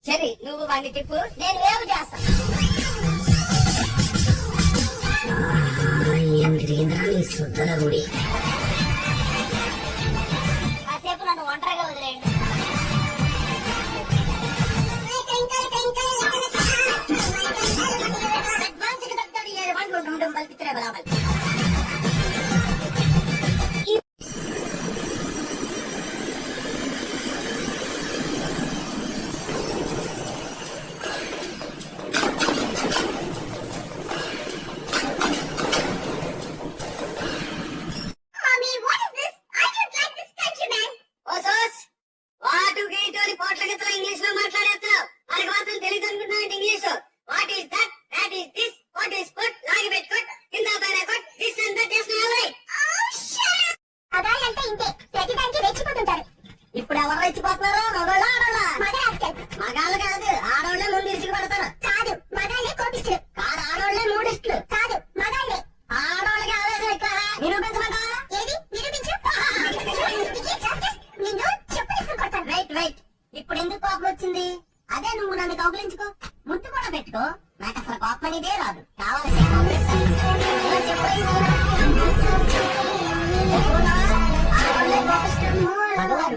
సరే నువ్వు వాడిని తిప్పు, నేను వేవు చేస్తా. ఏం తిరిగిందిరా నీ శుద్ధల గుడి. కాసేపు నన్ను ఒంటరిగా వదిలేయండి. బల్పిత్రే బరాబర్. ఇంగ్లీష్ లో మాట్లాడేస్తున్నావు, మనకి మాత్రం తెలియదు అనుకుంటున్నావు English. What is that, that is this, what is foot, లాగి పెట్టుకోట్, కింద పైన కొట్, దిస్ అండ్ దట్ చేస్తున్నావు. మగాళ్ళంటే ఇంతే, ప్రతిదానికి రెచ్చిపోతుంటారు. ఇప్పుడు ఎవరు రెచ్చిపోతున్నారు? మగాళ్ళు ఆడోళ్ళ? మగాళ్ళు కాదు, ఆడోళ్లే ముందు ఇసుకు పడతారు. కాదు, మగాళ్ళే కోపిస్తులు. కాదు, ఆడోళ్లే మూడిస్తులు. కాదు, మగాళ్ళే. ఆడోళ్ళకి ఆవేశం ఎక్కువ. నిరూపించమంటావా? ఏది నిరూపించు. నిన్ను చెప్పులు కొడతాను. రైట్. ఇప్పుడు ఎందుకు కోపం వచ్చింది? అదే నువ్వు నన్ను కౌగిలించుకో, ముట్టు కూడా పెట్టుకో, నాకు అసలు కోపం అనేదే రాదు. కావాలంటే భగవాన్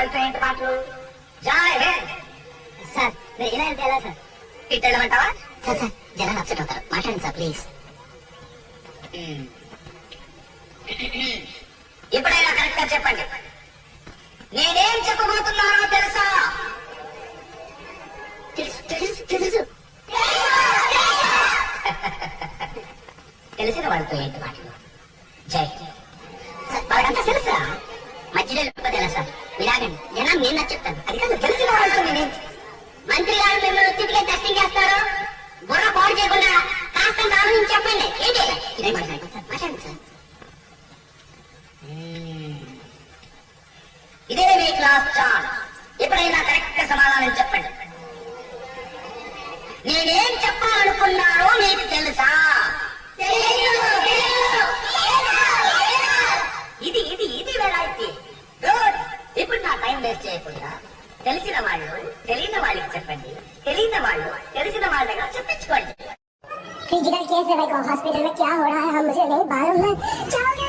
వాళ్ళతో ఏంటి మాటలు జాయ్ సార్ మీరు ఇలా వెళ్తే ఎలా సార్? ఇట్టెళ్ళమంటావా? సార్ సార్ జనాలు అప్సెట్ అవుతారు, మాట్లాడండి సార్ ప్లీజ్. ఇప్పుడైనా కరెక్ట్ గా చెప్పండి, నేనేం చెప్పబోతున్నానో తెలుసా? తెలుసు తెలుసు తెలుసు. తెలిసిన వాళ్ళతో ఏంటి మాటలు జై? వాళ్ళకంతా తెలుసా? మధ్యలో లేకపోతే ఎలా సార్? మీరాగండి, జనం నేను నాకు చెప్తాను. అది కాదు, తెలిసిన వాళ్ళతో నేనేం మంత్రి గారు మిమ్మల్ని ఒత్తిడిగా టెస్టింగ్ చేస్తారు. బుర్ర పాడు చేయకుండా కాస్త ఆలోచించి చెప్పండి. ఏంటి ఇదే మాట్లాడండి సార్, మాట్లాడండి సార్. ఇదే మీ క్లాస్ ఛాన్స్. ఎప్పుడైనా కరెక్ట్ గా సమాధానం చెప్పండి. నేనేం చెప్పాలనుకున్నానో మీకు తెలుసా? ఇది ఇది ఇది వెరైటీ. గుడ్. ఇప్పుడు నా టైం వేస్ట్ చేయకుండా తెలిసిన వాళ్ళు తెలియని వాళ్ళకి చెప్పండి, తెలియని వాళ్ళు తెలిసిన వాళ్ళ దగ్గర చెప్పించుకోండి. क्रिटिकल केस है भाई को, हॉस्पिटल में क्या हो रहा है हम मुझे नहीं मालूम है. जाओगे